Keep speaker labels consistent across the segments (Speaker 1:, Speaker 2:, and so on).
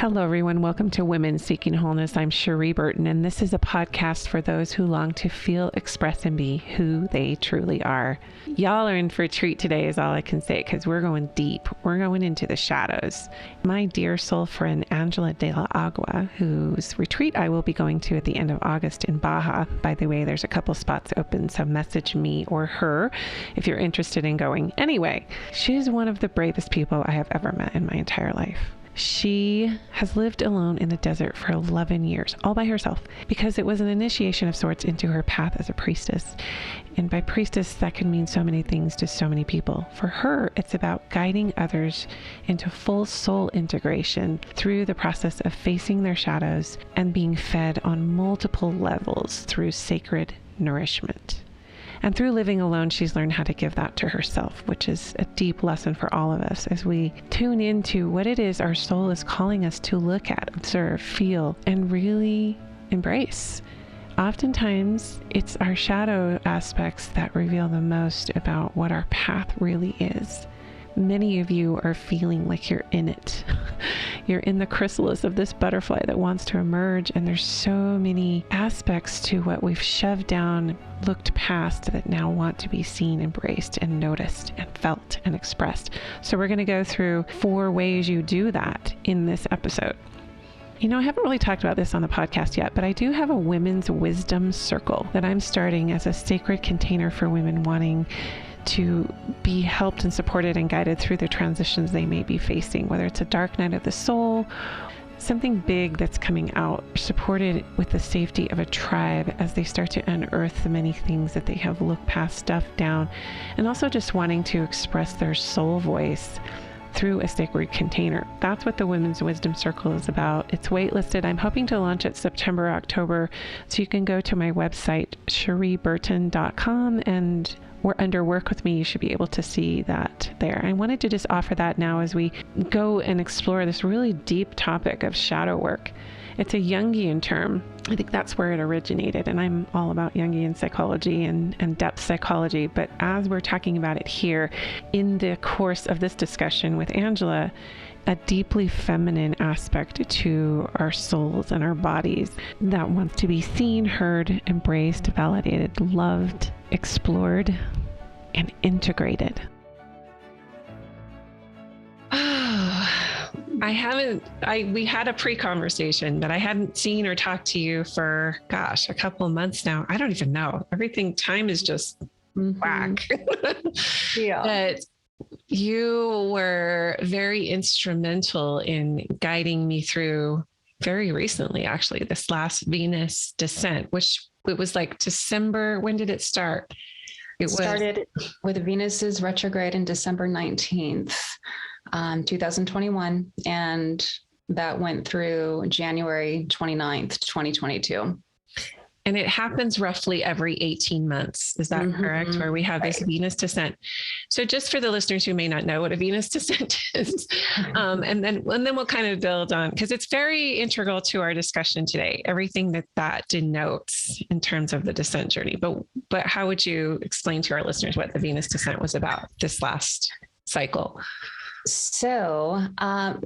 Speaker 1: Hello, everyone. Welcome to Women Seeking Wholeness. I'm Cherie Burton, and this is a podcast for those who long to feel, express, and be who they truly are. Y'all are in for a treat today is all I can say, because we're going deep. We're going into the shadows. My dear soul friend, Angela de la Agua, whose retreat I will be going to at the end of August in Baja. By the way, there's a couple spots open, so message me or her if you're interested in going. Anyway, she's one of the bravest people I have ever met in my entire life. She has lived alone in the desert for 11 years, all by herself, because it was an initiation of sorts into her path as a priestess. And by priestess, that can mean so many things to so many people. For her, it's about guiding others into full soul integration through the process of facing their shadows and being fed on multiple levels through sacred nourishment. And through living alone, she's learned how to give that to herself, which is a deep lesson for all of us as we tune into what it is our soul is calling us to look at, observe, feel, and really embrace. Oftentimes, it's our shadow aspects that reveal the most about what our path really is. Many of you are feeling like you're in it. You're in the chrysalis of this butterfly that wants to emerge, and there's so many aspects to what we've shoved down, looked past, that now want to be seen, embraced, and noticed, and felt, and expressed. So we're going to go through 4 ways you do that in this episode. You know, I haven't really talked about this on the podcast yet, but I do have a women's wisdom circle that I'm starting as a sacred container for women wanting to be helped and supported and guided through the transitions they may be facing, whether it's a dark night of the soul, something big that's coming out, supported with the safety of a tribe as they start to unearth the many things that they have looked past, stuffed down, and also just wanting to express their soul voice through a sacred container. That's what the Women's Wisdom Circle is about. It's waitlisted. I'm hoping to launch it September, October. So you can go to my website, cherieburton.com, and we're under Work With Me. You should be able to see that there. I wanted to just offer that now as we go and explore this really deep topic of shadow work. It's a Jungian term. I think that's where it originated, and I'm all about Jungian psychology and depth psychology. But as we're talking about it here in the course of this discussion with Angela, a deeply feminine aspect to our souls and our bodies that wants to be seen, heard, embraced, validated, loved, explored, and integrated. We had a pre-conversation, but I hadn't seen or talked to you for, a couple of months now. I don't even know. Time is just whack.
Speaker 2: Yeah.
Speaker 1: But you were very instrumental in guiding me through very recently, actually, this last Venus descent, which it was like December. When did it start?
Speaker 2: It started with Venus's retrograde in December 19th, 2021. And that went through January 29th, 2022.
Speaker 1: And it happens roughly every 18 months. Is that correct? Where we have this Venus descent. So just for the listeners who may not know what a Venus descent is, and then we'll kind of build on, because it's very integral to our discussion today, everything that denotes in terms of the descent journey. But how would you explain to our listeners what the Venus descent was about this last cycle?
Speaker 2: So,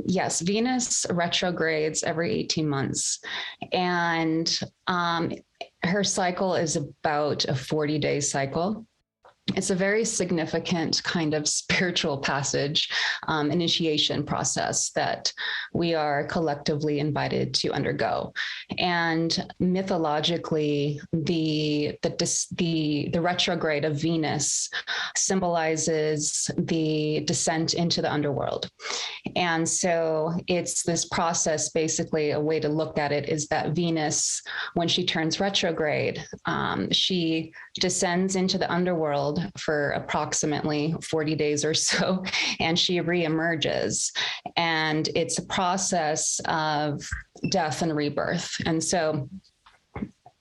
Speaker 2: yes, Venus retrogrades every 18 months. And her cycle is about a 40-day cycle. It's a very significant kind of spiritual passage, initiation process that we are collectively invited to undergo. And mythologically, the retrograde of Venus symbolizes the descent into the underworld. And so it's this process, basically a way to look at it is that Venus, when she turns retrograde, she descends into the underworld for approximately 40 days or so, and she reemerges. And it's a process of death and rebirth. And so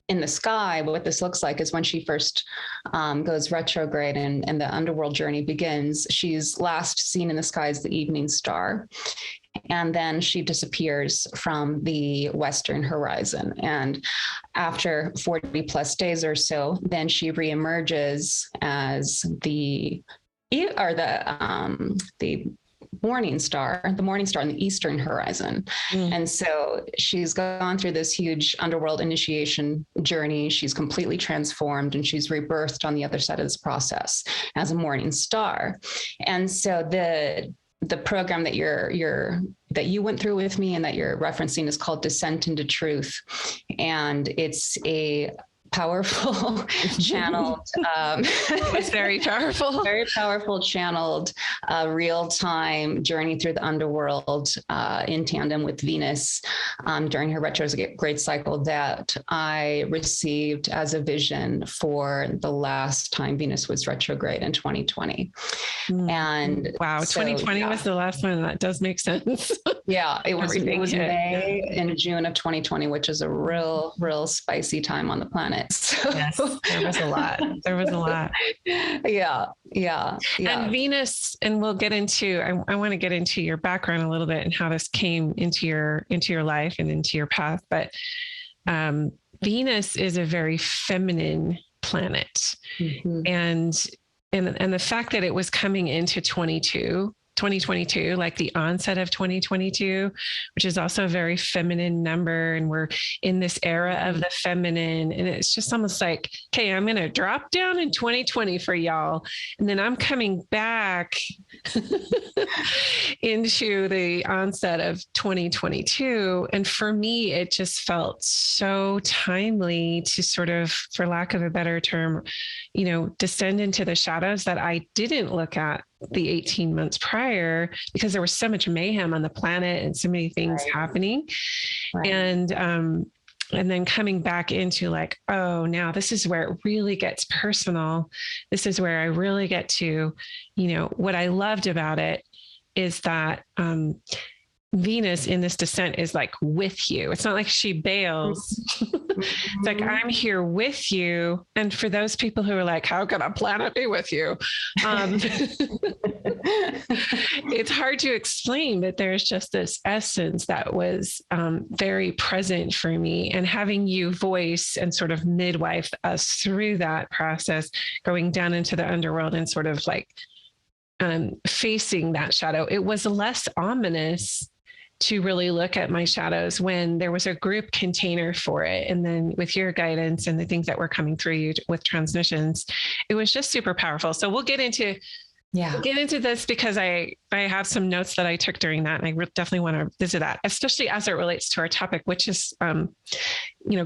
Speaker 2: in the sky, what this looks like is when she first goes retrograde and the underworld journey begins, she's last seen in the sky as the evening star. And then she disappears from the western horizon. And after 40 plus days or so, then she reemerges as the morning star, the morning star in the eastern horizon. And so she's gone through this huge underworld initiation journey. She's completely transformed and she's rebirthed on the other side of this process as a morning star. And so the program that that you went through with me and that you're referencing is called Descent into Truth. And it's a powerful channeled
Speaker 1: it's very powerful
Speaker 2: channeled real-time journey through the underworld in tandem with Venus during her retrograde cycle that I received as a vision for the last time Venus was retrograde in 2020. And
Speaker 1: wow, 2020 was the last one. That does make sense.
Speaker 2: Yeah, it was May and June of 2020, which is a real spicy time on the planet. So.
Speaker 1: Yes, there was a lot.
Speaker 2: Yeah.
Speaker 1: And Venus, and we'll get into, I want to get into your background a little bit and how this came into your life and into your path. But Venus is a very feminine planet. And the fact that it was coming into 2022, like the onset of 2022, which is also a very feminine number. And we're in this era of the feminine. And it's just almost like, okay, I'm going to drop down in 2020 for y'all. And then I'm coming back into the onset of 2022. And for me, it just felt so timely to sort of, for lack of a better term, descend into the shadows that I didn't look at the 18 months prior, because there was so much mayhem on the planet and so many things happening. And then coming back into like, oh, now this is where it really gets personal. This is where I really get to, what I loved about it is that Venus in this descent is like with you. It's not like she bails. It's like, I'm here with you. And for those people who are like, how can a planet be with you? It's hard to explain, but there's just this essence that was very present for me, and having you voice and sort of midwife us through that process, going down into the underworld and sort of like facing that shadow. It was less ominous to really look at my shadows when there was a group container for it. And then with your guidance and the things that were coming through you with transmissions, it was just super powerful. So we'll get into this because I have some notes that I took during that. And I definitely want to visit that, especially as it relates to our topic, which is,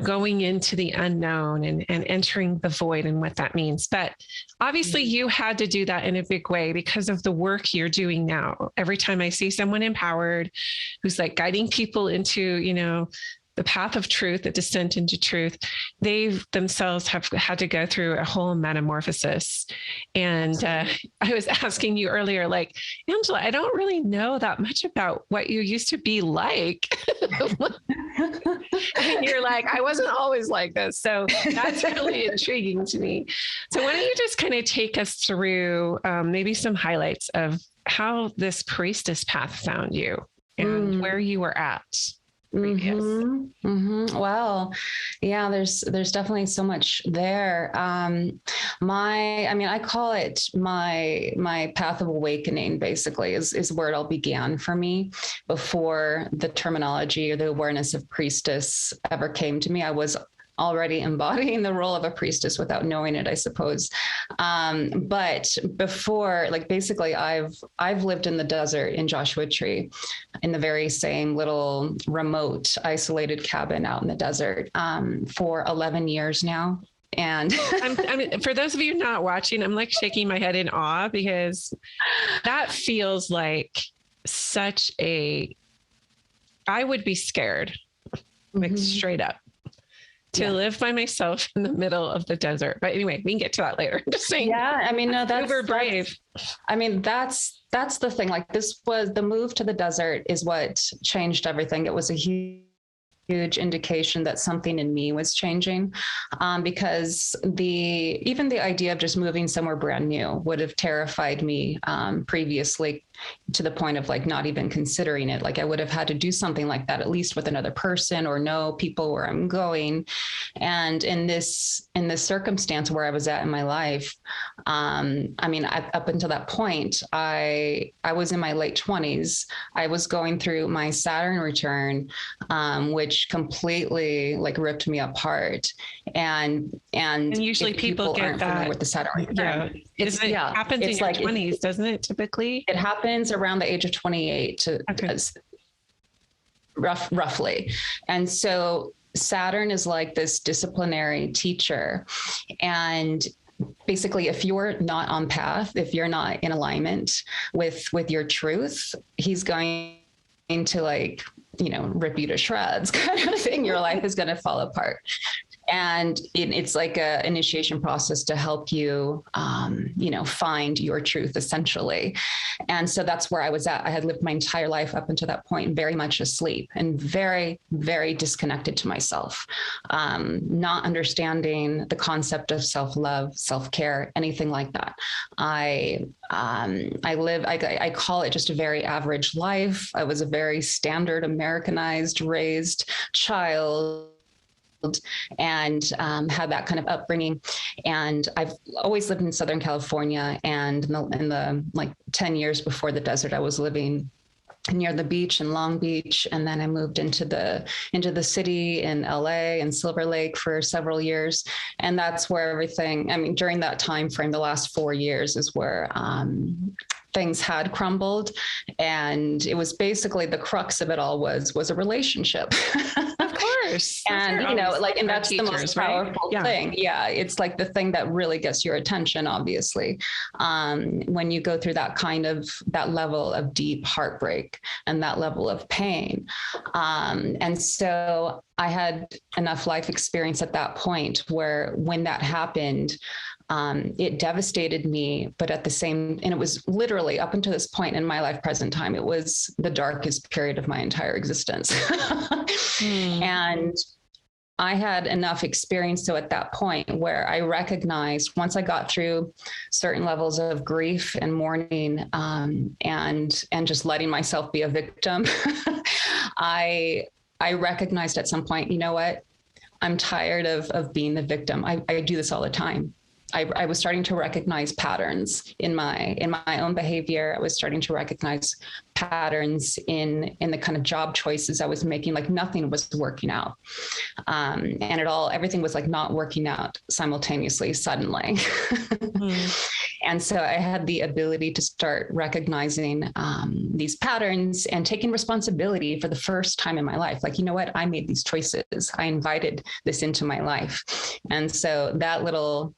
Speaker 1: going into the unknown and entering the void and what that means. But obviously you had to do that in a big way because of the work you're doing now. Every time I see someone empowered who's like guiding people into, the path of truth, the descent into truth, they themselves have had to go through a whole metamorphosis. And I was asking you earlier, like, Angela, I don't really know that much about what you used to be like. And you're like, I wasn't always like this. So that's really intriguing to me. So why don't you just kind of take us through maybe some highlights of how this priestess path found you and where you were at?
Speaker 2: Well, yeah, there's definitely so much there. I call it my path of awakening, basically, is where it all began for me. Before the terminology or the awareness of priestess ever came to me, I was already embodying the role of a priestess without knowing it, I suppose. But before, basically I've lived in the desert in Joshua Tree, in the very same little remote, isolated cabin out in the desert, for 11 years now. And
Speaker 1: for those of you not watching, I'm like shaking my head in awe, because that feels like I would be scared, like straight up. To live by myself in the middle of the desert. But anyway, we can get to that later. I'm just saying.
Speaker 2: Yeah. No, that's
Speaker 1: super brave.
Speaker 2: That's the thing. Like, this was the move to the desert is what changed everything. It was a huge huge indication that something in me was changing, because even the idea of just moving somewhere brand new would have terrified me previously, to the point of like not even considering it. Like I would have had to do something like that, at least with another person, or know people where I'm going. And in this circumstance where I was at in my life, I mean, up until that point, I was in my late 20s. I was going through my Saturn return, which completely like ripped me apart. And
Speaker 1: usually people get that
Speaker 2: with the Saturn return.
Speaker 1: Yeah, it happens in your 20s, doesn't it? Typically,
Speaker 2: it happens around the age of 28 to roughly. And so Saturn is like this disciplinary teacher, and basically, if you're not on path, if you're not in alignment with your truth, he's going to like, rip you to shreds kind of thing. Your life is going to fall apart. And it's like a initiation process to help you, find your truth, essentially. And so that's where I was at. I had lived my entire life up until that point very much asleep and very, very disconnected to myself, not understanding the concept of self-love, self-care, anything like that. I call it just a very average life. I was a very standard Americanized raised child, and had that kind of upbringing. And I've always lived in Southern California, and in the like 10 years before the desert, I was living near the beach in Long Beach. And then I moved into the city in LA and Silver Lake for several years. And that's where everything, I mean, during that time frame, the last 4 years is where things had crumbled. And it was basically the crux of it all was a relationship.
Speaker 1: Of course.
Speaker 2: And, and that's the most powerful thing. Yeah. It's like the thing that really gets your attention, obviously, when you go through that level of deep heartbreak and that level of pain. And so I had enough life experience at that point where when that happened, it devastated me, but and it was literally up until this point in my life, present time, it was the darkest period of my entire existence. And I had enough experience. So at that point where I recognized, once I got through certain levels of grief and mourning, and just letting myself be a victim, I recognized at some point, you know what? I'm tired of being the victim. I do this all the time. I was starting to recognize patterns in my own behavior. I was starting to recognize patterns in the kind of job choices I was making. Like nothing was working out, and everything was like not working out simultaneously, suddenly. And so I had the ability to start recognizing these patterns and taking responsibility for the first time in my life. Like, you know what? I made these choices. I invited this into my life. And so that little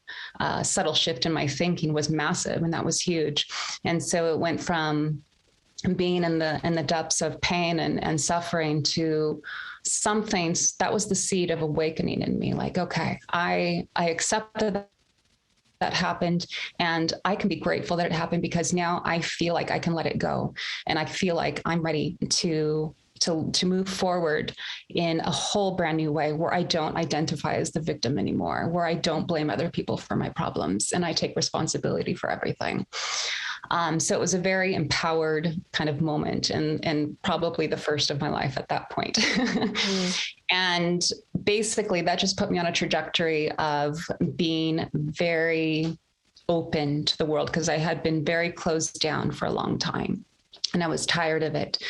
Speaker 2: subtle shift in my thinking was massive, and that was huge. And so it went from being in the depths of pain and suffering to something that was the seed of awakening in me. Like, okay, I accepted that happened, and I can be grateful that it happened, because now I feel like I can let it go, and I feel like I'm ready to move forward in a whole brand new way, where I don't identify as the victim anymore, where I don't blame other people for my problems, and I take responsibility for everything. So it was a very empowered kind of moment, and probably the first of my life at that point. And basically that just put me on a trajectory of being very open to the world, because I had been very closed down for a long time. And I was tired of it.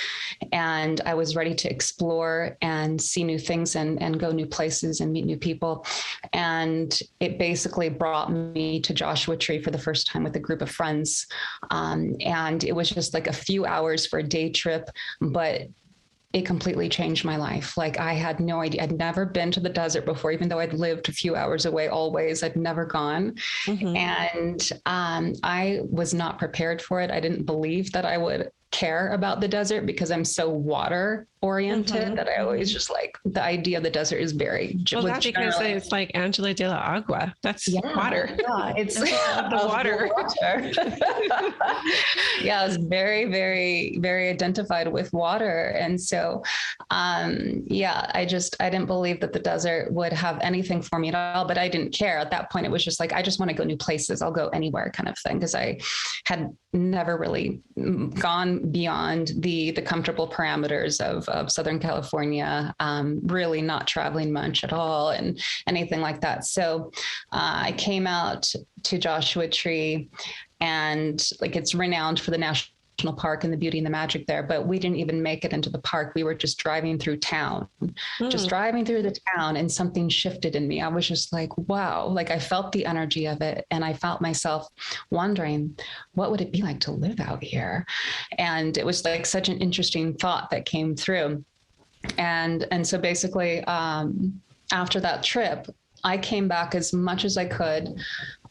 Speaker 2: And I was ready to explore and see new things and go new places and meet new people. And it basically brought me to Joshua Tree for the first time with a group of friends. And it was just like a few hours for a day trip, but it completely changed my life. Like, I had no idea. I'd never been to the desert before, even though I'd lived a few hours away always. I'd never gone. And I was not prepared for it. I didn't believe that I would care about the desert because I'm so water oriented that I always just like the idea of the desert is very
Speaker 1: well, that's because it's like Angela de la Agua. That's water.
Speaker 2: Yeah, it's
Speaker 1: the water.
Speaker 2: Yeah, I was very, very, very identified with water. And so yeah, I didn't believe that the desert would have anything for me at all, but I didn't care. At that point, it was just like, I just want to go new places. I'll go anywhere kind of thing. Because I had never really gone beyond the comfortable parameters of Southern California, really not traveling much at all and anything like that. So I came out to Joshua Tree, and like it's renowned for the national park and the beauty and the magic there, but we didn't even make it into the park. We were just driving through town, just driving through the town, and something shifted in me. I was just like, wow, like I felt the energy of it. And I felt myself wondering, what would it be like to live out here? And it was like such an interesting thought that came through. And so basically, after that trip, I came back as much as I could,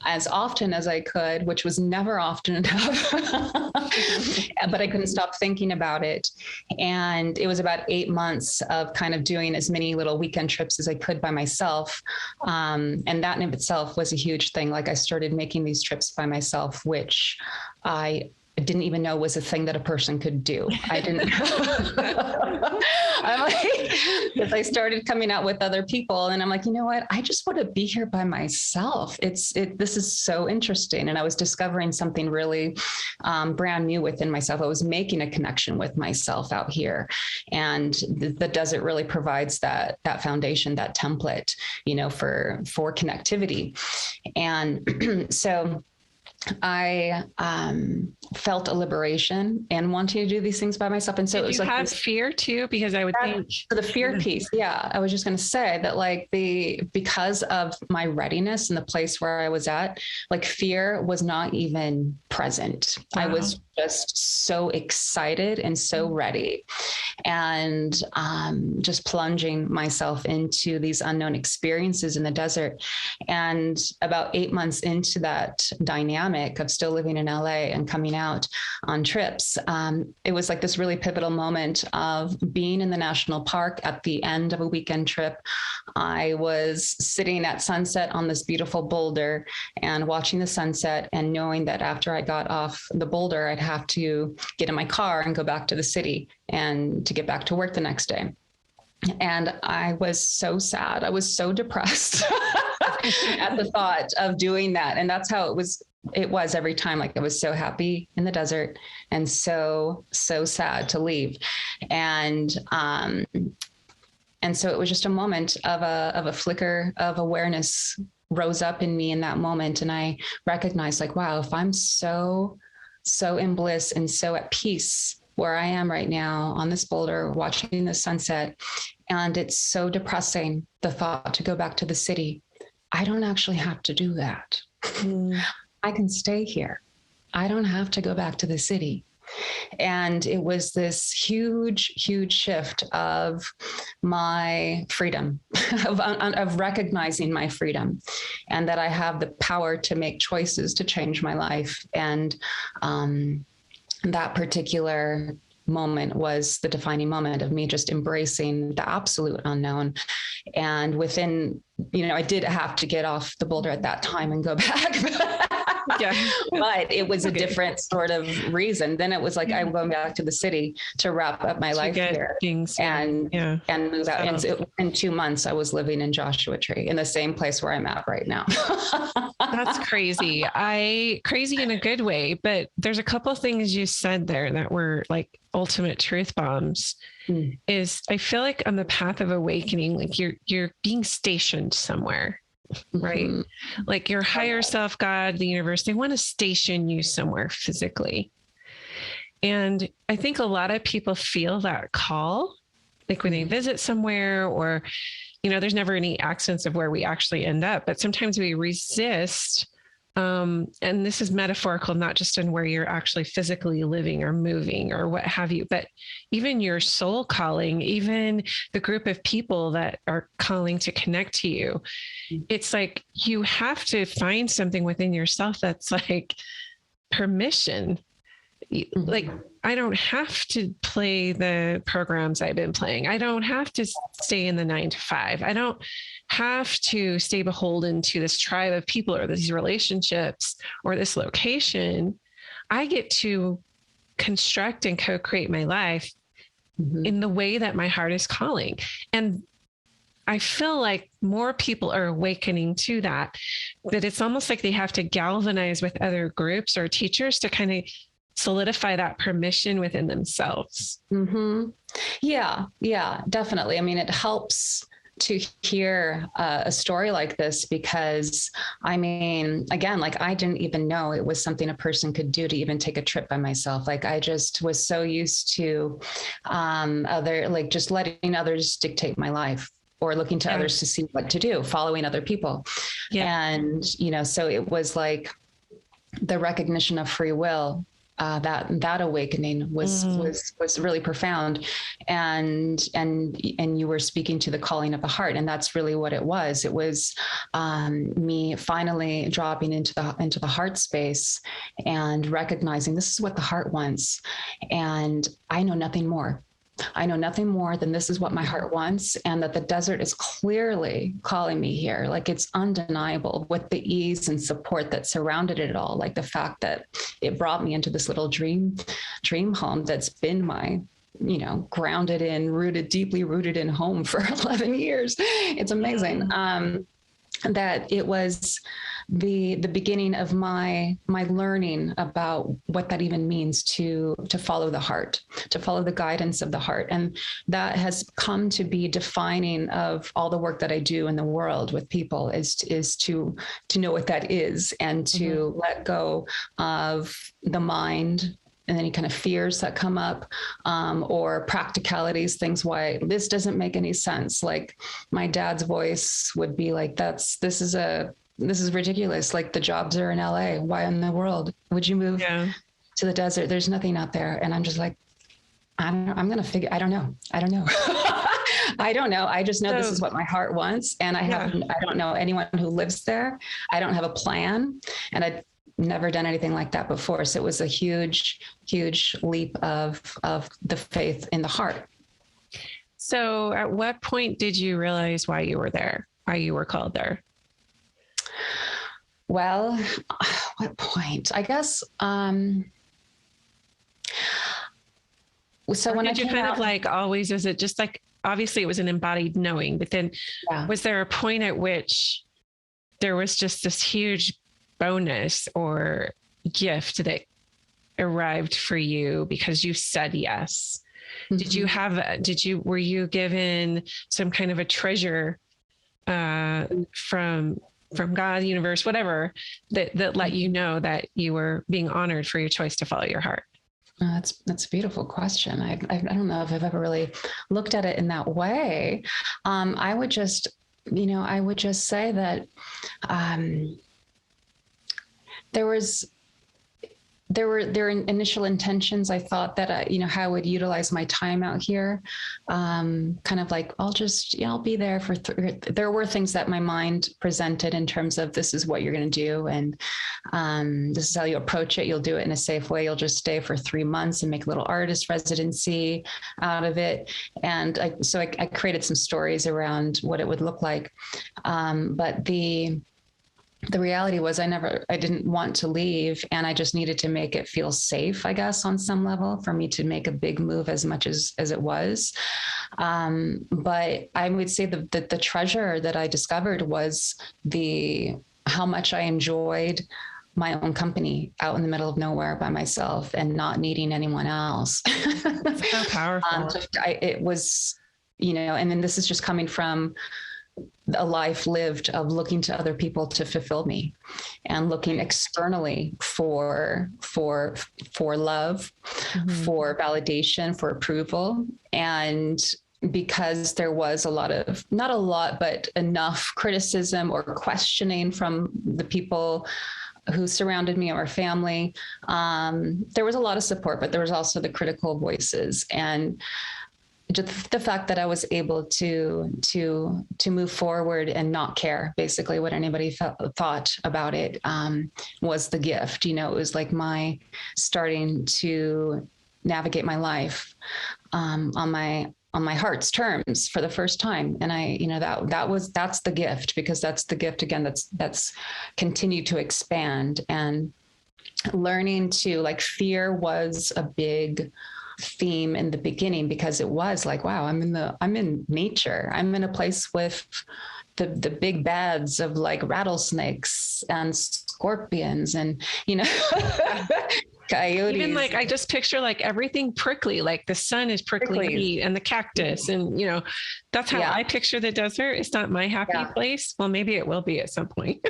Speaker 2: as often as I could, which was never often enough, but I couldn't stop thinking about it. And it was about 8 months of kind of doing as many little weekend trips as I could by myself. And that in itself was a huge thing. Like I started making these trips by myself, which I didn't even know was a thing that a person could do. I didn't. I'm like, because I started coming out with other people, and I'm like, you know what? I just want to be here by myself. This is so interesting, and I was discovering something really brand new within myself. I was making a connection with myself out here, and the desert really provides that foundation, that template, you know, for connectivity, and so I felt a liberation and wanting to do these things by myself. And so
Speaker 1: Did
Speaker 2: it was
Speaker 1: you
Speaker 2: like
Speaker 1: have fear too, because I would think
Speaker 2: for the fear piece. Yeah. I was just going to say that like because of my readiness and the place where I was at, like fear was not even present. Wow. I was just so excited and so ready, and just plunging myself into these unknown experiences in the desert. And about 8 months into that dynamic of still living in LA and coming out on trips, it was like this really pivotal moment of being in the national park at the end of a weekend trip. I was sitting at sunset on this beautiful boulder and watching the sunset, and knowing that after I got off the boulder, I'd have to get in my car and go back to the city and to get back to work the next day. And I was so sad. I was so depressed at the thought of doing that. And that's how it was every time. Like I was so happy in the desert and so sad to leave. And so it was just a moment of a flicker of awareness rose up in me in that moment. And I recognized like, wow, if I'm so in bliss and so at peace where I am right now on this boulder, watching the sunset, and it's so depressing, the thought to go back to the city, I don't actually have to do that. I can stay here. I don't have to go back to the city. And it was this huge shift of my freedom, of recognizing my freedom, and that I have the power to make choices to change my life. And that particular moment was the defining moment of me just embracing the absolute unknown. And within, I did have to get off the boulder at that time and go back. Yeah. But it was a different sort of reason. Then it was like, I'm going back to the city to wrap up my life here and move out. And so in 2 months, I was living in Joshua Tree, in the same place where I'm at right now.
Speaker 1: That's crazy. Crazy in a good way, but there's a couple of things you said there that were like ultimate truth bombs. Is I feel like on the path of awakening, like you're being stationed somewhere. Right. Like your higher self, God, the universe, they want to station you somewhere physically. And I think a lot of people feel that call, like when they visit somewhere, or, there's never any accidents of where we actually end up, but sometimes we resist. And this is metaphorical, not just in where you're actually physically living or moving or what have you, but even your soul calling, even the group of people that are calling to connect to you. It's like, you have to find something within yourself that's like permission. Like, I don't have to play the programs I've been playing. I don't have to stay in the 9 to 5. I don't have to stay beholden to this tribe of people or these relationships or this location. I get to construct and co-create my life in the way that my heart is calling. And I feel like more people are awakening to that it's almost like they have to galvanize with other groups or teachers to kind of solidify that permission within themselves.
Speaker 2: Yeah, definitely. I mean, it helps to hear a story like this because, I mean, again, like I didn't even know it was something a person could do to even take a trip by myself. Like I just was so used to like just letting others dictate my life or looking to others to see what to do, following other people. And, so it was like the recognition of free will. That awakening was really profound, and you were speaking to the calling of the heart, and that's really what it was. It was me finally dropping into the heart space and recognizing this is what the heart wants, and I know nothing more. I know nothing more than this is what my heart wants, and that the desert is clearly calling me here. Like it's undeniable with the ease and support that surrounded it all. Like the fact that it brought me into this little dream home that's been my, deeply rooted in home for 11 years. It's amazing. That it was the beginning of my learning about what that even means to follow the heart, to follow the guidance of the heart. And that has come to be defining of all the work that I do in the world with people is to know what that is and to let go of the mind and any kind of fears that come up, or practicalities, things why this doesn't make any sense. Like my dad's voice would be like, this is ridiculous. Like the jobs are in LA. Why in the world would you move to the desert? There's nothing out there. And I'm just like, I don't know. I don't know. I don't know. I just know this is what my heart wants. And I don't know anyone who lives there. I don't have a plan. And I'd never done anything like that before. So it was a huge, huge leap of the faith in the heart.
Speaker 1: So at what point did you realize why you were there, why you were called there?
Speaker 2: Well, what point? I guess, so when
Speaker 1: did you kind of like always, was it just like, obviously it was an embodied knowing, but then was there a point at which there was just this huge bonus or gift that arrived for you because you said yes? Were you given some kind of a treasure from God, universe, whatever, that let you know that you were being honored for your choice to follow your heart?
Speaker 2: That's a beautiful question. I don't know if I've ever really looked at it in that way. I would just say that there were initial intentions. I thought that, how I would utilize my time out here. Kind of like, I'll be there for, there were things that my mind presented in terms of this is what you're going to do. And this is how you approach it. You'll do it in a safe way. You'll just stay for 3 months and make a little artist residency out of it. And I created some stories around what it would look like. But the reality was I didn't want to leave, and I just needed to make it feel safe, I guess, on some level for me to make a big move as much as it was. But I would say the treasure that I discovered was how much I enjoyed my own company out in the middle of nowhere by myself and not needing anyone else.
Speaker 1: That's so powerful.
Speaker 2: It was, and then this is just coming from a life lived of looking to other people to fulfill me and looking externally for love, for validation, for approval. And because there was not a lot, but enough criticism or questioning from the people who surrounded me or family, there was a lot of support, but there was also the critical voices. And just the fact that I was able to move forward and not care basically what anybody thought about it, was the gift. You know, it was like my starting to navigate my life, on my heart's terms for the first time. And that's the gift, because that's the gift again, that's continued to expand. And learning to, like, fear was a big theme in the beginning, because it was like, wow, I'm in nature. I'm in a place with the big bads of like rattlesnakes and scorpions and, coyotes.
Speaker 1: Even like, I just picture like everything prickly, like the sun is prickly and the cactus. And, that's how I picture the desert. It's not my happy place. Well, maybe it will be at some point.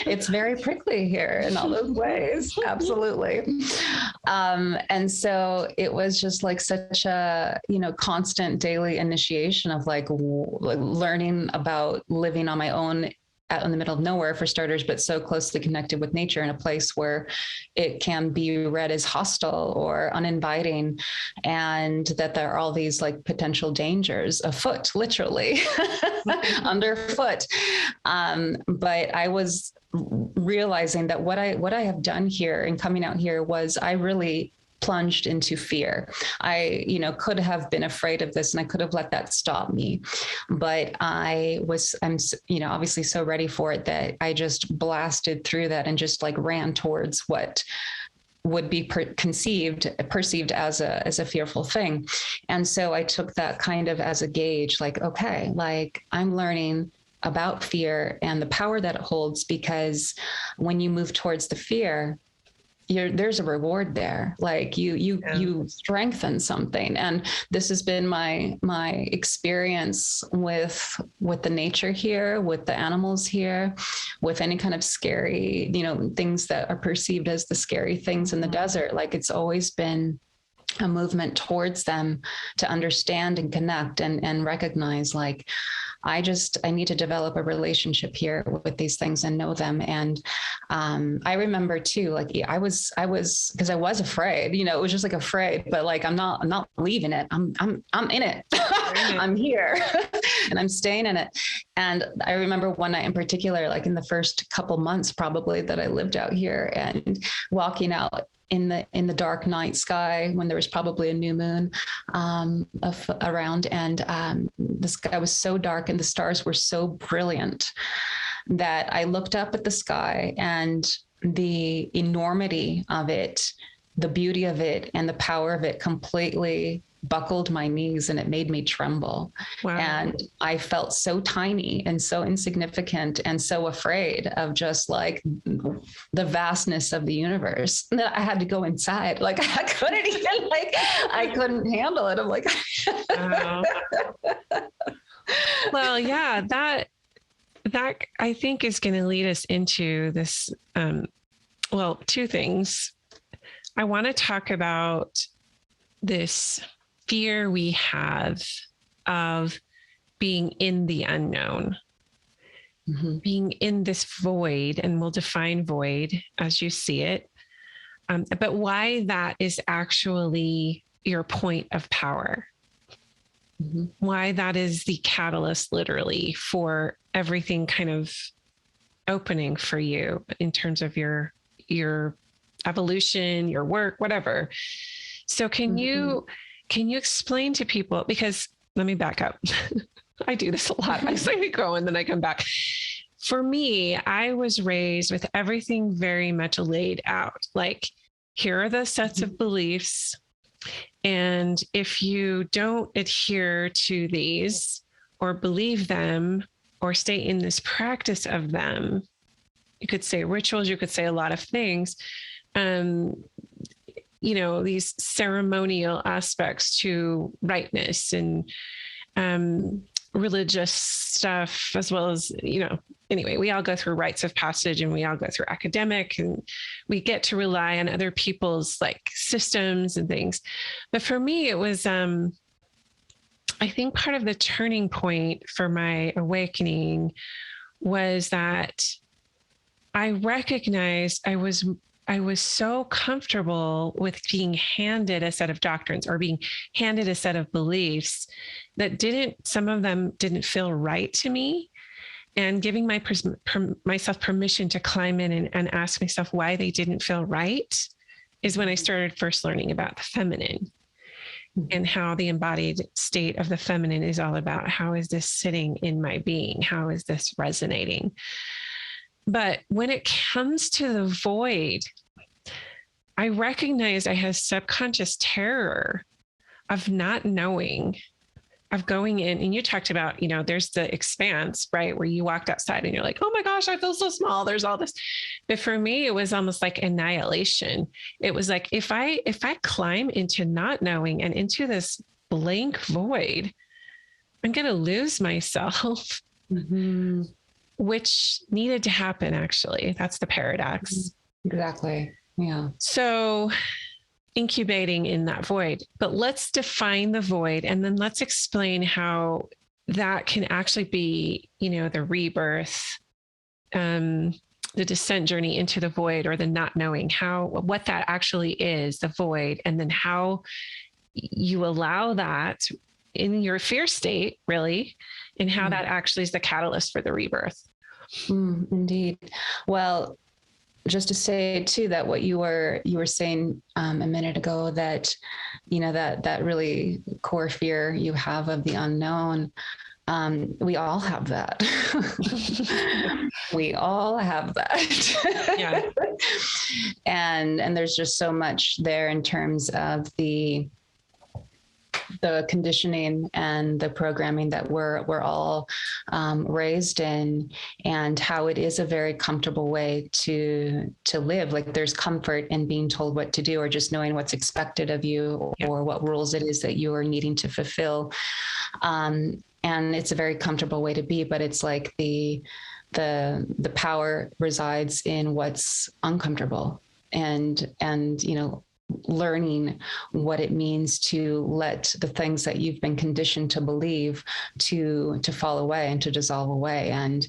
Speaker 2: It's very prickly here in all those ways. Absolutely. And so it was just like such a, constant daily initiation of like learning about living on my own out in the middle of nowhere, for starters, but so closely connected with nature in a place where it can be read as hostile or uninviting, and that there are all these like potential dangers afoot, literally underfoot. But I was realizing that what I have done here and coming out here was I really plunged into fear. I, could have been afraid of this and I could have let that stop me. But I'm obviously so ready for it that I just blasted through that and just like ran towards what would be perceived as a fearful thing. And so I took that kind of as a gauge, like, okay, like I'm learning about fear and the power that it holds, because when you move towards the fear, there's a reward there. Like you strengthen something. And this has been my experience with the nature here, with the animals here, with any kind of scary, things that are perceived as the scary things in the desert. Like it's always been a movement towards them to understand and connect and recognize, like, I need to develop a relationship here with these things and know them. And I remember too, like I was because I was afraid, it was just like afraid, but like I'm not leaving it. I'm in it. I'm here and I'm staying in it. And I remember one night in particular, like in the first couple months probably that I lived out here, and walking out in the dark night sky when there was probably a new moon around, and the sky was so dark and the stars were so brilliant that I looked up at the sky, and the enormity of it, the beauty of it, and the power of it completely buckled my knees, and it made me tremble. Wow. And I felt so tiny and so insignificant and so afraid of just like the vastness of the universe that I had to go inside. Like I couldn't even, like, I couldn't handle it. I'm like,
Speaker 1: well, yeah, that I think is going to lead us into this. Two things. I want to talk about this fear we have of being in the unknown, being in this void, and we'll define void as you see it, but why that is actually your point of power, why that is the catalyst literally for everything kind of opening for you in terms of your evolution, your work, whatever. So can you explain to people, because let me back up. I do this a lot. I say we go and then I come back. For me, I was raised with everything very much laid out. Like, here are the sets of beliefs. And if you don't adhere to these or believe them or stay in this practice of them, you could say rituals, you could say a lot of things. These ceremonial aspects to rightness and religious stuff, as well as, anyway, we all go through rites of passage and we all go through academic, and we get to rely on other people's like systems and things. But for me, it was, I think part of the turning point for my awakening was that I recognized I was I was so comfortable with being handed a set of doctrines or being handed a set of beliefs that some of them didn't feel right to me. And giving myself permission to climb in and ask myself why they didn't feel right is when I started first learning about the feminine and how the embodied state of the feminine is all about. How is this sitting in my being? How is this resonating? But when it comes to the void, I recognized I had subconscious terror of not knowing, of going in. And you talked about, there's the expanse, right? Where you walked outside and you're like, oh my gosh, I feel so small. There's all this. But for me, it was almost like annihilation. It was like, if I climb into not knowing and into this blank void, I'm going to lose myself, which needed to happen. Actually, that's the paradox.
Speaker 2: Exactly. Yeah.
Speaker 1: So incubating in that void, but let's define the void and then let's explain how that can actually be, the rebirth, the descent journey into the void or the not knowing, what that actually is, the void, and then how you allow that in your fear state, really, and how that actually is the catalyst for the rebirth.
Speaker 2: Indeed. Well, just to say too, that what you were saying a minute ago, that, that really core fear you have of the unknown, we all have that. We all have that.
Speaker 1: Yeah.
Speaker 2: And there's just so much there in terms of the conditioning and the programming that we're all raised in, and how it is a very comfortable way to live. Like there's comfort in being told what to do, or just knowing what's expected of you, or what rules it is that you are needing to fulfill. And it's a very comfortable way to be, but it's like the power resides in what's uncomfortable, and learning what it means to let the things that you've been conditioned to believe to fall away and to dissolve away, and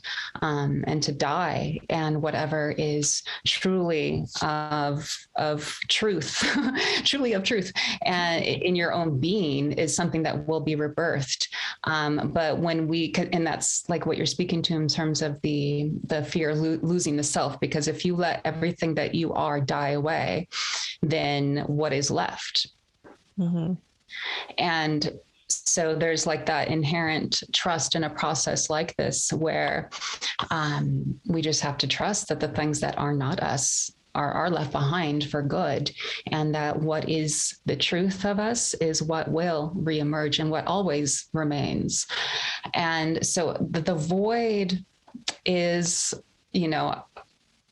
Speaker 2: to die, and whatever is truly of truth, truly of truth, and in your own being is something that will be rebirthed. But when and that's like what you're speaking to in terms of the fear of losing the self, because if you let everything that you are die away, then what is left? And so there's like that inherent trust in a process like this, where we just have to trust that the things that are not us are left behind for good, and that what is the truth of us is what will reemerge and what always remains. And so the void is,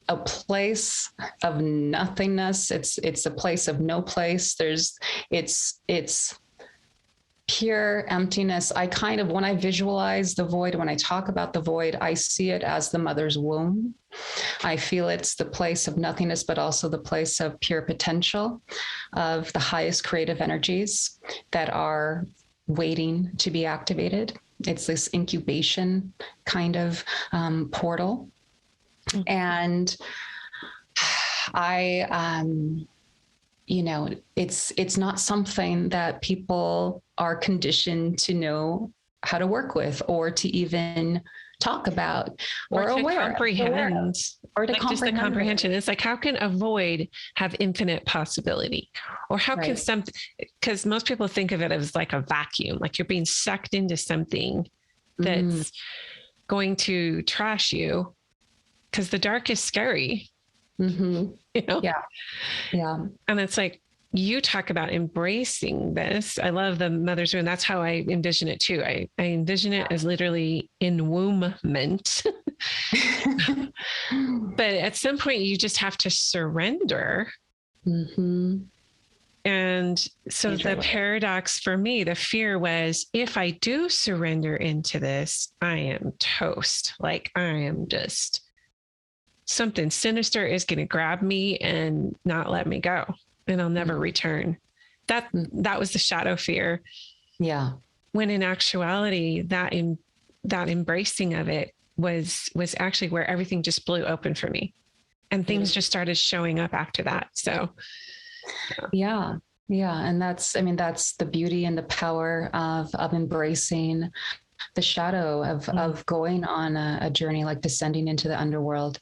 Speaker 2: a place of nothingness. It's a place of no place. It's pure emptiness. When I visualize the void, when I talk about the void, I see it as the mother's womb. I feel it's the place of nothingness, but also the place of pure potential, of the highest creative energies that are waiting to be activated. It's this incubation kind of portal. And it's not something that people are conditioned to know how to work with, or to even talk about, or
Speaker 1: to
Speaker 2: aware,
Speaker 1: comprehend,
Speaker 2: or to
Speaker 1: like just the comprehension. It's like, how can a void have infinite possibility? Or how can something, because most people think of it as like a vacuum, like you're being sucked into something that's going to trash you. Because the dark is scary,
Speaker 2: Yeah.
Speaker 1: And it's like, you talk about embracing this. I love the mother's womb. That's how I envision it too. I envision it as literally enwombment. But at some point you just have to surrender. And so the paradox for me, the fear was, if I do surrender into this, I am toast. Like I am just, something sinister is going to grab me and not let me go, and I'll never return. That was the shadow fear.
Speaker 2: Yeah.
Speaker 1: When in actuality, that embracing of it was actually where everything just blew open for me. And things just started showing up after that. So,
Speaker 2: yeah. Yeah. And that's the beauty and the power of embracing the shadow of going on a journey, like descending into the underworld,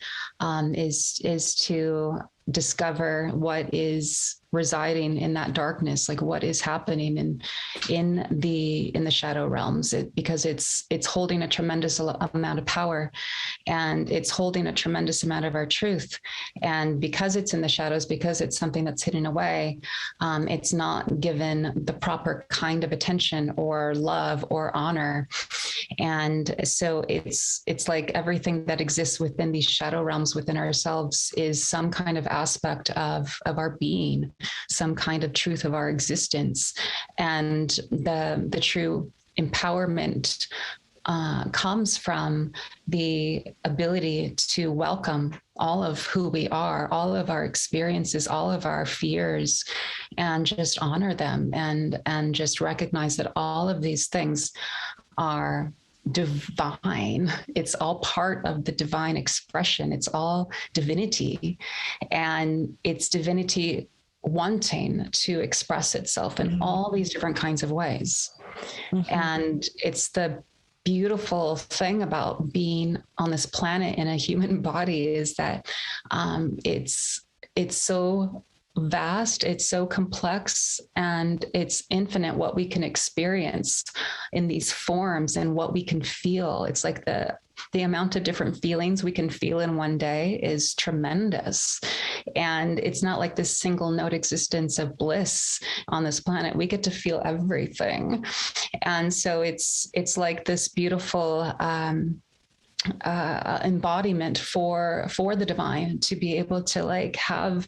Speaker 2: is to discover what is residing in that darkness, like what is happening in the shadow realms, because it's holding a tremendous amount of power, and it's holding a tremendous amount of our truth. And because it's in the shadows, because it's something that's hidden away, it's not given the proper kind of attention or love or honor. And so it's like everything that exists within these shadow realms within ourselves is some kind of aspect of our being, some kind of truth of our existence. And the true empowerment comes from the ability to welcome all of who we are, all of our experiences, all of our fears, and just honor them, and just recognize that all of these things are divine. It's all part of the divine expression. It's all divinity, and it's divinity wanting to express itself in all these different kinds of ways. And it's the beautiful thing about being on this planet in a human body is that it's so vast, it's so complex, and it's infinite what we can experience in these forms and what we can feel. It's like the amount of different feelings we can feel in one day is tremendous. And it's not like this single note existence of bliss on this planet. We get to feel everything. And so it's like this beautiful embodiment for the divine to be able to like have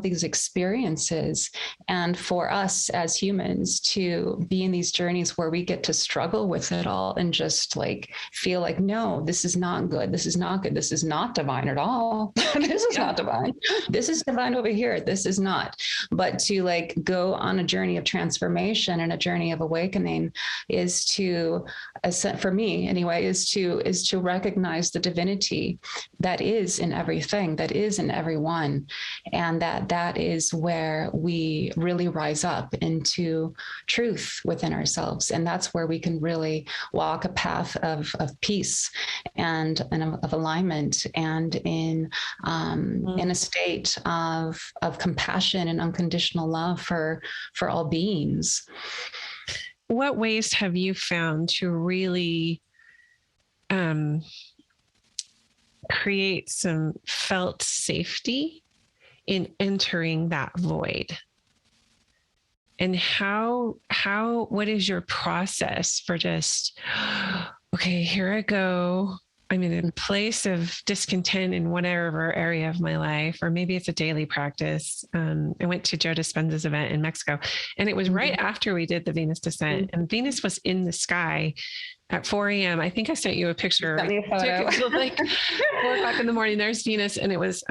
Speaker 2: these experiences, and for us as humans to be in these journeys where we get to struggle with it all and just like feel like, no, this is not good, this is not good, this is not divine at all. This is not divine, this is divine over here, this is not. But to like go on a journey of transformation and a journey of awakening is to, for me anyway, is to recognize the divinity that is in everything, that is in everyone, and that is where we really rise up into truth within ourselves. And that's where we can really walk a path of peace and of alignment, and in a state of compassion and unconditional love for all beings.
Speaker 1: What ways have you found to really create some felt safety in entering that void? And what is your process for just, okay, here I go. I'm in a place of discontent in whatever area of my life, or maybe it's a daily practice. I went to Joe Dispenza's event in Mexico, and it was right after we did the Venus descent, and Venus was in the sky at 4 a.m. I think I sent you a picture.
Speaker 2: Sent me a photo.
Speaker 1: It was like 4 o'clock in the morning. There's Venus. And it was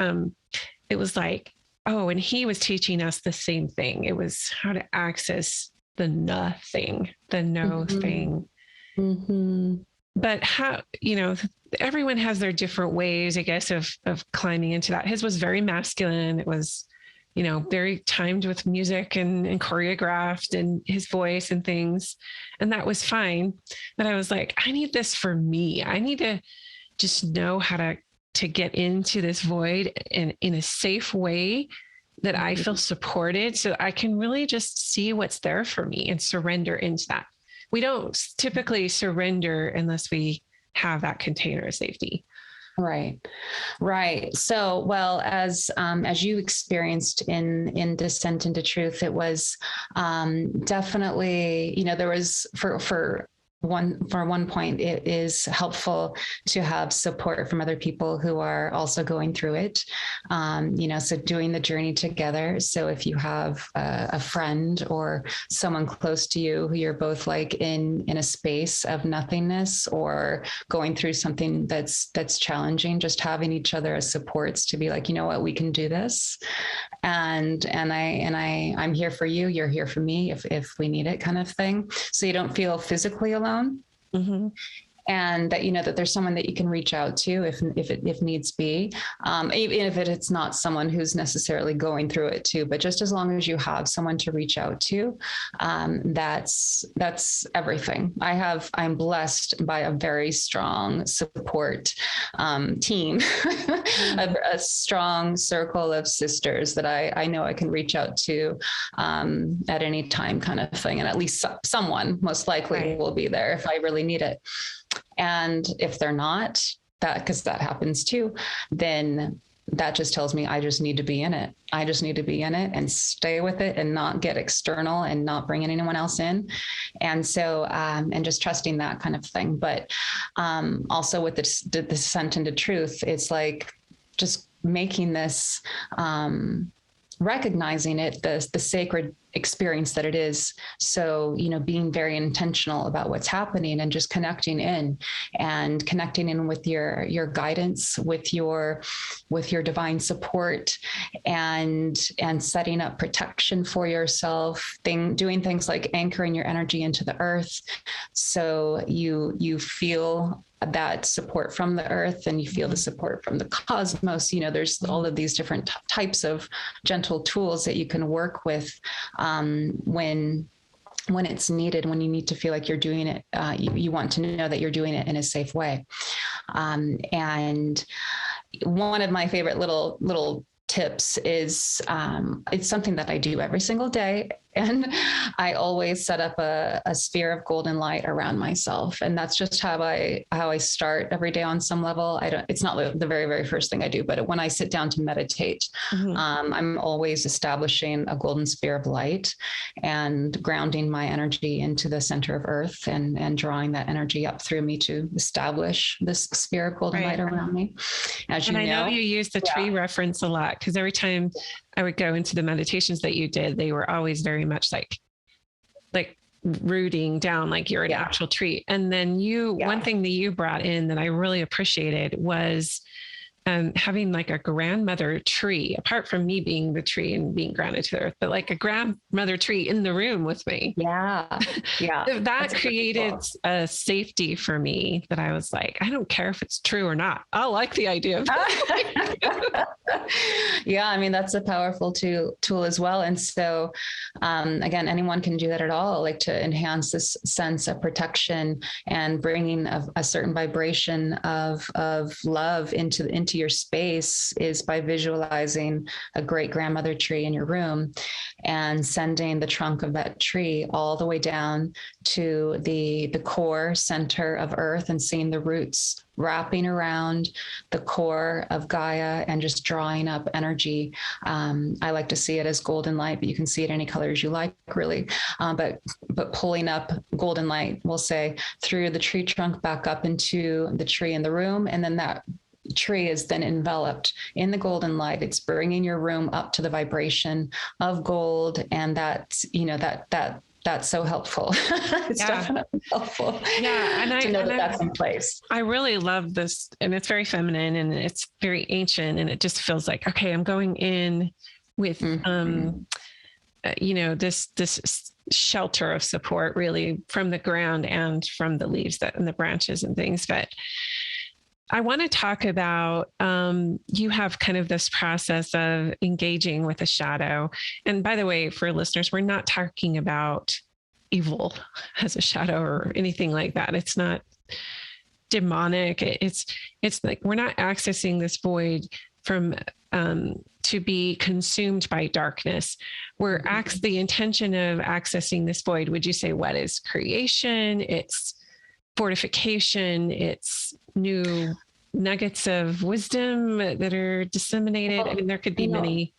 Speaker 1: like, oh, and he was teaching us the same thing. It was how to access the nothing, the no thing. But how, everyone has their different ways, I guess, of climbing into that. His was very masculine. It was, very timed with music and choreographed, and his voice and things. And that was fine. But I was like, I need this for me. I need to just know how to get into this void in a safe way that I feel supported, so I can really just see what's there for me and surrender into that. We don't typically surrender unless we have that container of safety.
Speaker 2: Right. So, well, as you experienced in Descent into Truth, it was definitely, there was for one point, it is helpful to have support from other people who are also going through it. So doing the journey together. So if you have a friend or someone close to you who you're both like in a space of nothingness or going through something that's challenging, just having each other as supports to be like, you know what, we can do this. And I'm here for you. You're here for me if we need it, kind of thing. So you don't feel physically alone. and that, that there's someone that you can reach out to if needs be. Even if it's not someone who's necessarily going through it too, but just as long as you have someone to reach out to, that's everything. I'm blessed by a very strong support team, a strong circle of sisters that I know I can reach out to at any time, kind of thing. And at least someone most likely will be there if I really need it. And if they're not, because that happens too, then that just tells me I just need to be in it. I just need to be in it and stay with it and not get external and not bring anyone else in. And so, and just trusting that kind of thing. But also with the descent into truth, it's like just making this, recognizing it, the sacred experience that it is. So, being very intentional about what's happening and just connecting in with your guidance, with your divine support, and setting up protection for yourself, doing things like anchoring your energy into the earth. So you feel that support from the earth and you feel the support from the cosmos. There's all of these different types of gentle tools that you can work with when it's needed, when you need to feel like you're doing it. You want to know that you're doing it in a safe way. And one of my favorite little tips is it's something that I do every single day. And I always set up a sphere of golden light around myself. And that's just how I start every day on some level. It's not the very, very first thing I do, but when I sit down to meditate, I'm always establishing a golden sphere of light and grounding my energy into the center of earth and drawing that energy up through me to establish this sphere of golden light around me. As you know,
Speaker 1: I know you use the tree reference a lot, because every time I would go into the meditations that you did, they were always very much like rooting down, like you're an actual tree. And then one thing that you brought in that I really appreciated was having like a grandmother tree, apart from me being the tree and being grounded to the earth, but like a grandmother tree in the room with me.
Speaker 2: Yeah.
Speaker 1: That That's created a safety for me that I was like, I don't care if it's true or not. I like the idea of that.
Speaker 2: Yeah. I mean, that's a powerful tool as well. And so, again, anyone can do that at all, like to enhance this sense of protection and bringing a certain vibration of love into your space is by visualizing a great grandmother tree in your room and sending the trunk of that tree all the way down to the core center of earth and seeing the roots wrapping around the core of Gaia and just drawing up energy. I like to see it as golden light, but you can see it any colors you like, really. But pulling up golden light, we'll say, through the tree trunk back up into the tree in the room, and then that tree is then enveloped in the golden light. It's bringing your room up to the vibration of gold, and that's so helpful. It's definitely helpful.
Speaker 1: Yeah, and
Speaker 2: to know that's in place.
Speaker 1: I really love this, and it's very feminine and it's very ancient, and it just feels like, okay, I'm going in with this shelter of support, really, from the ground and from the leaves and the branches and things. But I want to talk about, you have kind of this process of engaging with a shadow. And by the way, for listeners, we're not talking about evil as a shadow or anything like that. It's not demonic. It's like, we're not accessing this void from, to be consumed by darkness. The intention of accessing this void, would you say, what is creation? It's fortification, it's new nuggets of wisdom that are disseminated. I mean, there could be many.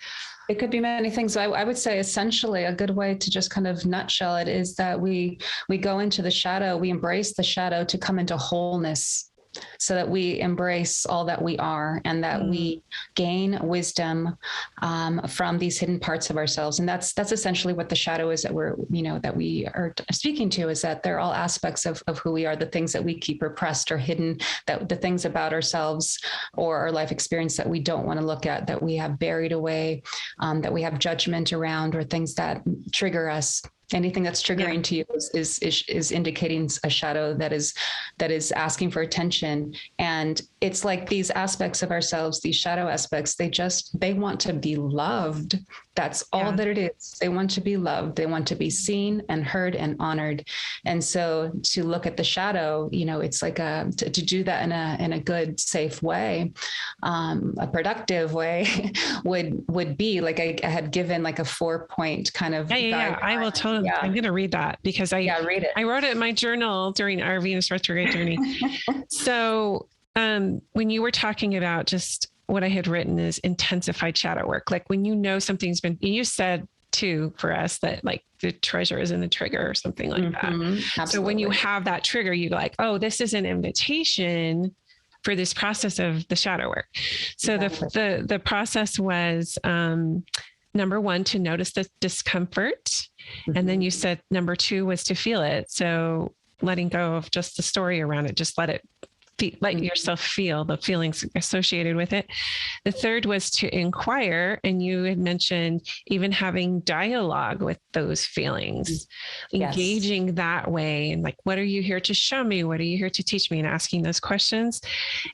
Speaker 2: It could be many things. I would say essentially a good way to just kind of nutshell it is that we go into the shadow, we embrace the shadow to come into wholeness, so that we embrace all that we are and that we gain wisdom from these hidden parts of ourselves. And that's essentially what the shadow is that we are speaking to, is that they're all aspects of who we are, the things that we keep repressed or hidden, that the things about ourselves or our life experience that we don't want to look at, that we have buried away, that we have judgment around, or things that trigger us. Anything that's triggering to you is indicating a shadow that is asking for attention. And it's like these aspects of ourselves, these shadow aspects, they want to be loved. That's all that it is. They want to be loved. They want to be seen and heard and honored. And so to look at the shadow, it's like to do that in a good, safe way, a productive way would be like, I had given like a 4-point kind of.
Speaker 1: Yeah. I will totally, I'm going to read that because read it. I wrote it in my journal during our Venus retrograde journey. So when you were talking about just what I had written is intensified shadow work. Like when something's been, you said too for us that like the treasure is in the trigger or something like that. Absolutely. So when you have that trigger, you go like, oh, this is an invitation for this process of the shadow work. So the process was, number one, to notice the discomfort. And then you said number 2 was to feel it. So letting go of just the story around it, just let yourself feel the feelings associated with it. The third was to inquire. And you had mentioned even having dialogue with those feelings, engaging that way. And like, what are you here to show me? What are you here to teach me? And asking those questions.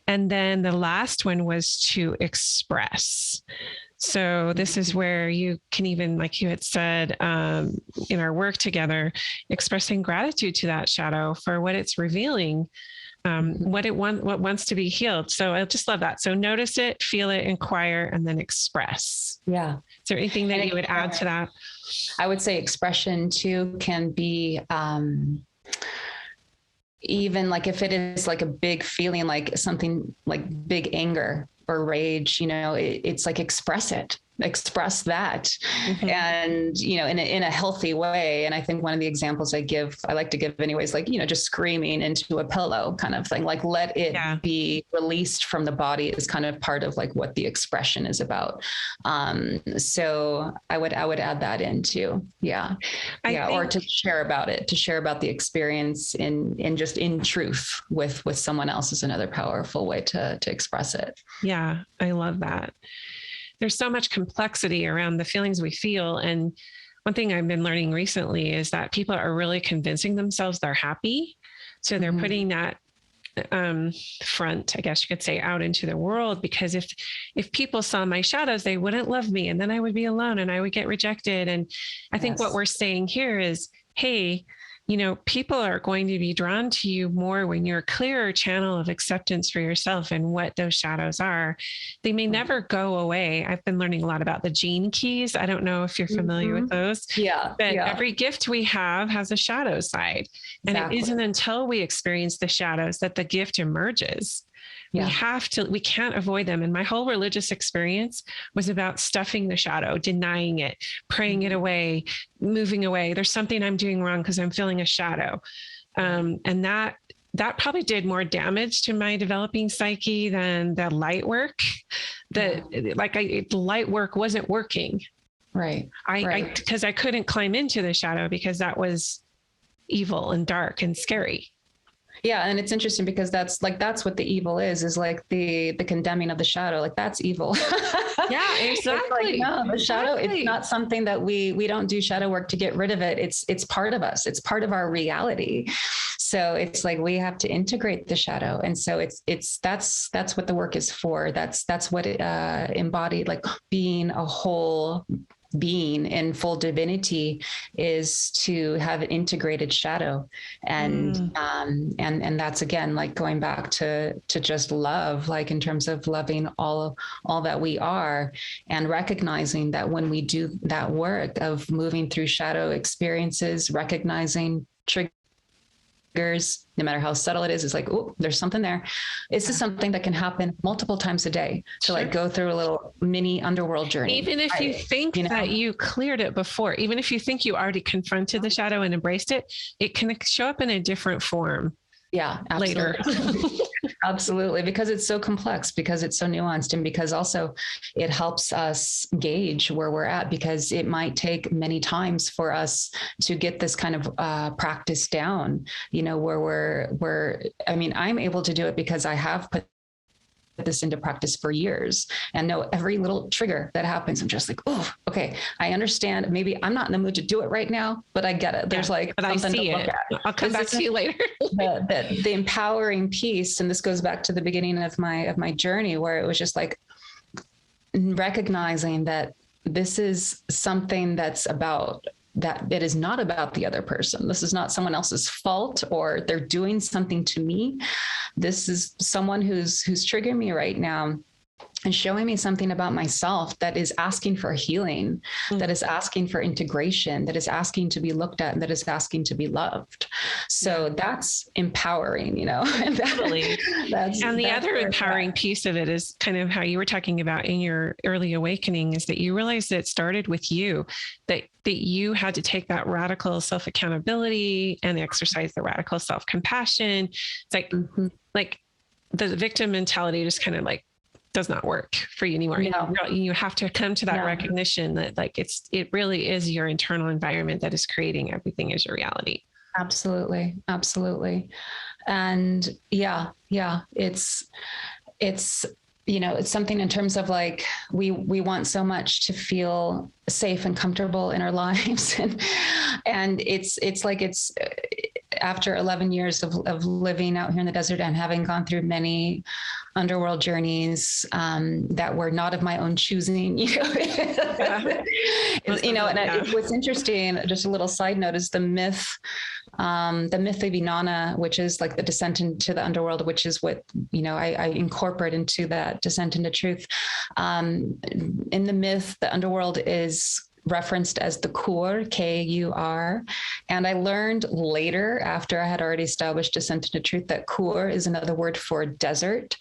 Speaker 1: And then the last one was to express. So this is where you can even, like you had said, in our work together, expressing gratitude to that shadow for what it's revealing, what wants to be healed. So I just love that. So notice it, feel it, inquire, and then express. Yeah. Is there anything that you would add to that?
Speaker 2: I would say expression too can be, even like if it is like a big feeling, like something like big anger or rage, it's like express that. And, in a healthy way. And I think one of the examples I like to give anyways, like, just screaming into a pillow kind of thing, like let it be released from the body is kind of part of like what the expression is about. So I would add that in too. Or to share about it, to share about the experience in just in truth with someone else is another powerful way to express it.
Speaker 1: Yeah. I love that. There's so much complexity around the feelings we feel. And one thing I've been learning recently is that people are really convincing themselves they're happy. So they're putting that front, I guess you could say, out into the world, because if people saw my shadows, they wouldn't love me. And then I would be alone and I would get rejected. And I think what we're saying here is, hey, people are going to be drawn to you more when you're a clearer channel of acceptance for yourself and what those shadows are. They may never go away. I've been learning a lot about the gene keys. I don't know if you're familiar with those. But every gift we have has a shadow side. And it isn't until we experience the shadows that the gift emerges. We can't avoid them. And my whole religious experience was about stuffing the shadow, denying it, praying it away, moving away. There's something I'm doing wrong because I'm feeling a shadow. And that probably did more damage to my developing psyche than the light work. The light work wasn't working.
Speaker 2: Right.
Speaker 1: Because I couldn't climb into the shadow because that was evil and dark and scary.
Speaker 2: Yeah. And it's interesting because that's what the evil is like the condemning of the shadow. Like that's evil.
Speaker 1: Yeah, exactly.
Speaker 2: No, the shadow, it's not something that we don't do shadow work to get rid of it. It's part of us. It's part of our reality. So it's like, we have to integrate the shadow. And so that's what the work is for. That's what it embodied, like being a whole being in full divinity is to have an integrated shadow. And that's again, like going back to just love, like in terms of loving all that we are, and recognizing that when we do that work of moving through shadow experiences, recognizing triggers, no matter how subtle it is like, oh, there's something there. This is something that can happen multiple times a day to like go through a little mini underworld journey.
Speaker 1: Even if you think that you cleared it before, even if you think you already confronted the shadow and embraced it, it can show up in a different form.
Speaker 2: Yeah, absolutely. Later. Absolutely. Because it's so complex, because it's so nuanced, and because also it helps us gauge where we're at, because it might take many times for us to get this kind of practice down, where I'm able to do it because I have put this into practice for years and know every little trigger that happens. I'm just like, oh, okay, I understand. Maybe I'm not in the mood to do it right now, but I get it. There's like
Speaker 1: but
Speaker 2: something
Speaker 1: I see
Speaker 2: to look
Speaker 1: it.
Speaker 2: at.
Speaker 1: I'll come back to you later.
Speaker 2: the empowering piece, and this goes back to the beginning of my journey, where it was just like recognizing that this is something that's about that it is not about the other person. This is not someone else's fault or they're doing something to me. This is someone who's triggering me right now and showing me something about myself that is asking for healing, that is asking for integration, that is asking to be looked at, and that is asking to be loved. So that's empowering, you know. And
Speaker 1: the other empowering piece of it is kind of how you were talking about in your early awakening, is that you realized that it started with you, that you had to take that radical self-accountability and exercise the radical self-compassion. It's like, like the victim mentality just kind of like does not work for you anymore. No. You have to come to that recognition that like it really is your internal environment that is creating everything as your reality.
Speaker 2: Absolutely. And it's you know, it's something in terms of like, we want so much to feel safe and comfortable in our lives. And it's like, it's after 11 years of living out here in the desert and having gone through many underworld journeys that were not of my own choosing, you know. What's interesting, just a little side note, is the myth of Inanna, which is like the descent into the underworld, which is what, you know, I incorporate into that descent into truth. In the myth, the underworld is referenced as the Kur, Kur. And I learned later, after I had already established descent into truth, that Kur is another word for desert.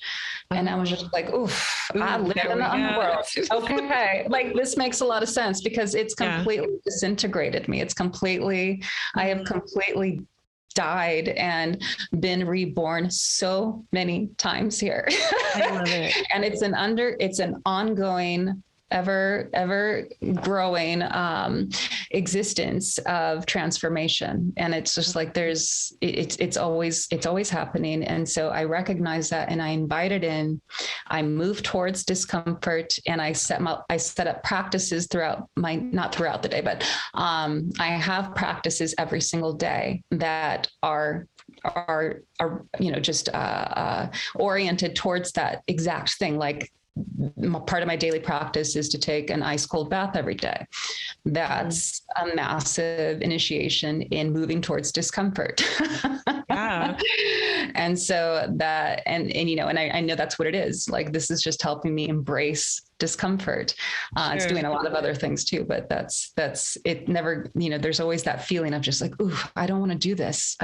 Speaker 2: And I was just like, oof, I live in the underworld. Okay. Like, this makes a lot of sense, because it's completely disintegrated me. It's completely, I have completely died and been reborn so many times here. I love it. And it's an ongoing, ever growing existence of transformation. And it's just like, it's always happening. And so I recognize that, and I invite it in. I move towards discomfort, and I set up practices not throughout the day, but I have practices every single day that are you know, just oriented towards that exact thing. Like, part of my daily practice is to take an ice cold bath every day. That's a massive initiation in moving towards discomfort. Yeah. And so that, and you know, and I know that's what it is. Like, this is just helping me embrace discomfort. It's doing a lot of other things too, but that's it. Never, you know, there's always that feeling of just like, ooh, I don't want to do this.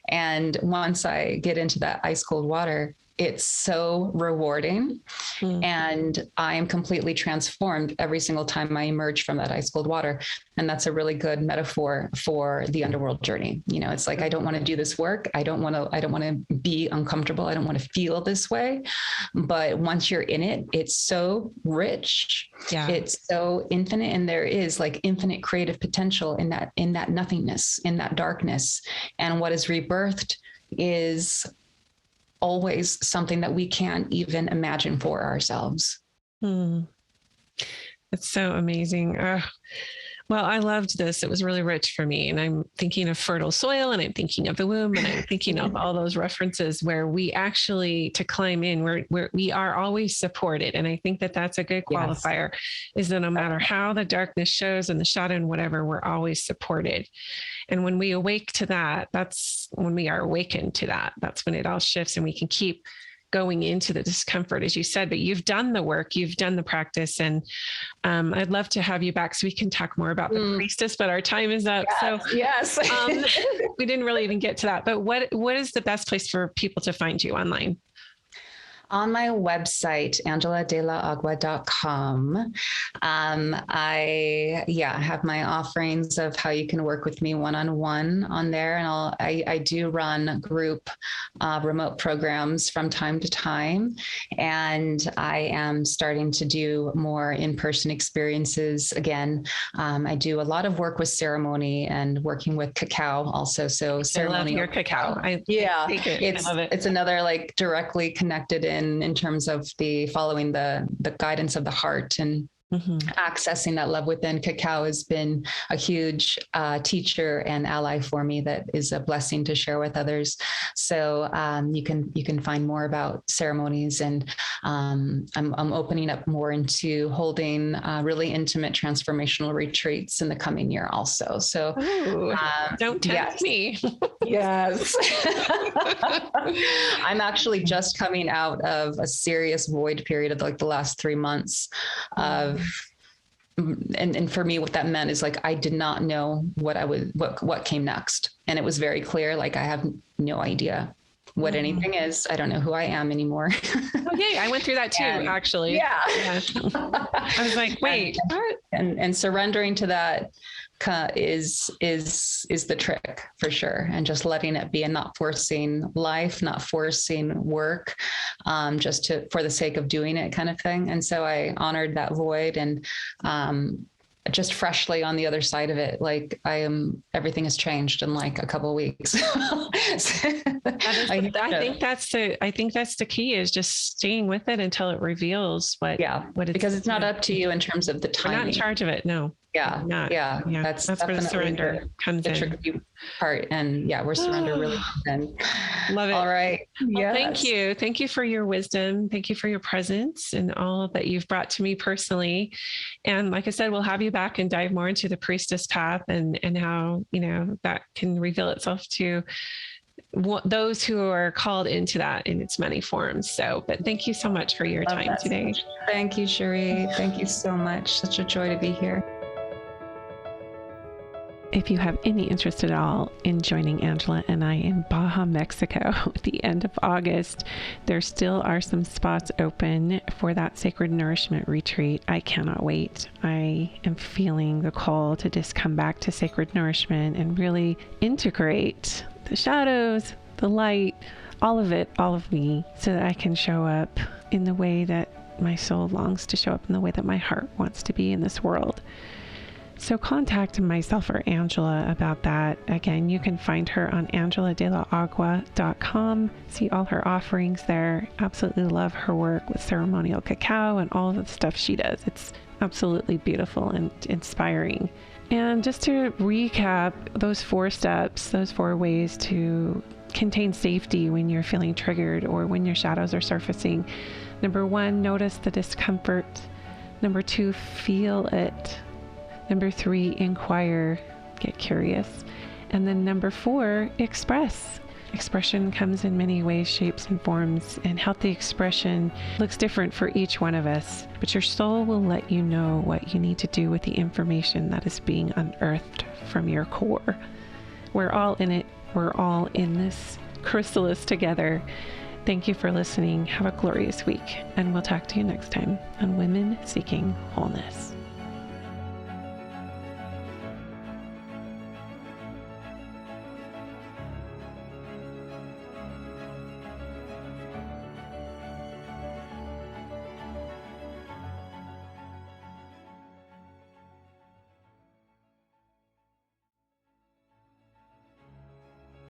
Speaker 2: And once I get into that ice cold water, it's so rewarding, and I am completely transformed every single time I emerge from that ice cold water. And that's a really good metaphor for the underworld journey. You know, it's like, I don't want to do this work. I don't want to be uncomfortable. I don't want to feel this way. But once you're in it, it's so rich. Yeah. It's so infinite. And there is like infinite creative potential in that nothingness, in that darkness. And what is rebirthed is always something that we can't even imagine for ourselves.
Speaker 1: It's so amazing. Well, I loved this. It was really rich for me. And I'm thinking of fertile soil, and I'm thinking of the womb, and I'm thinking of all those references where we actually, to climb in, we are always supported. And I think that that's a good qualifier, is that no matter how the darkness shows and the shadow and whatever, we're always supported. And when we awake to that, that's when we are awakened to that. That's when it all shifts, and we can keep going into the discomfort, as you said. But you've done the work, you've done the practice, and I'd love to have you back so we can talk more about the priestess, but our time is up.
Speaker 2: Yes.
Speaker 1: We didn't really even get to that, but what is the best place for people to find you online?
Speaker 2: On my website, angeladelaagua.com, I have my offerings of how you can work with me one-on-one on there. And I do run group remote programs from time to time. And I am starting to do more in-person experiences again. I do a lot of work with ceremony and working with cacao also. So ceremony.
Speaker 1: I love your cacao.
Speaker 2: I love it. It's another like directly connected in in terms of the following the guidance of the heart and accessing that love within. Cacao has been a huge teacher and ally for me that is a blessing to share with others. So you can find more about ceremonies, and I'm opening up more into holding really intimate transformational retreats in the coming year also. So
Speaker 1: don't tempt me.
Speaker 2: Yes. I'm actually just coming out of a serious void period of like the last 3 months of, and for me, what that meant is like, I did not know what came next. And it was very clear. Like, I have no idea what anything is. I don't know who I am anymore.
Speaker 1: Oh, yay. I went through that too, actually.
Speaker 2: Yeah.
Speaker 1: I was like, wait,
Speaker 2: and surrendering to that is the trick for sure. And just letting it be, and not forcing life, not forcing work, just for the sake of doing it kind of thing. And so I honored that void, and just freshly on the other side of it, like everything has changed in like a couple of weeks. I
Speaker 1: think that's the key, is just staying with it until it reveals what it's,
Speaker 2: because it's not up to you in terms of the timing.
Speaker 1: You're not in charge of it. No.
Speaker 2: Yeah. That's
Speaker 1: where the surrender comes in.
Speaker 2: The tricky part. And we're surrender really.
Speaker 1: Love it.
Speaker 2: All right.
Speaker 1: Well, thank you. Thank you for your wisdom. Thank you for your presence and all that you've brought to me personally. And like I said, we'll have you back and dive more into the priestess path and how, that can reveal itself to those who are called into that in its many forms. But thank you so much for your time today.
Speaker 2: Thank you, Cherie. Thank you so much. Such a joy to be here.
Speaker 1: If you have any interest at all in joining Angela and I in Baja, Mexico at the end of August, there still are some spots open for that sacred nourishment retreat. I cannot wait. I am feeling the call to just come back to sacred nourishment and really integrate the shadows, the light, all of it, all of me, so that I can show up in the way that my soul longs to show up, in the way that my heart wants to be in this world. So contact myself or Angela about that. Again, you can find her on angeladelaagua.com. See all her offerings there. Absolutely love her work with ceremonial cacao and all of the stuff she does. It's absolutely beautiful and inspiring. And just to recap those 4 steps, those 4 ways to contain safety when you're feeling triggered or when your shadows are surfacing. Number 1, notice the discomfort. Number 2, feel it. Number 3, inquire, get curious. And then number 4, express. Expression comes in many ways, shapes, and forms, and healthy expression looks different for each one of us. But your soul will let you know what you need to do with the information that is being unearthed from your core. We're all in it. We're all in this chrysalis together. Thank you for listening. Have a glorious week, and we'll talk to you next time on Women Seeking Wholeness.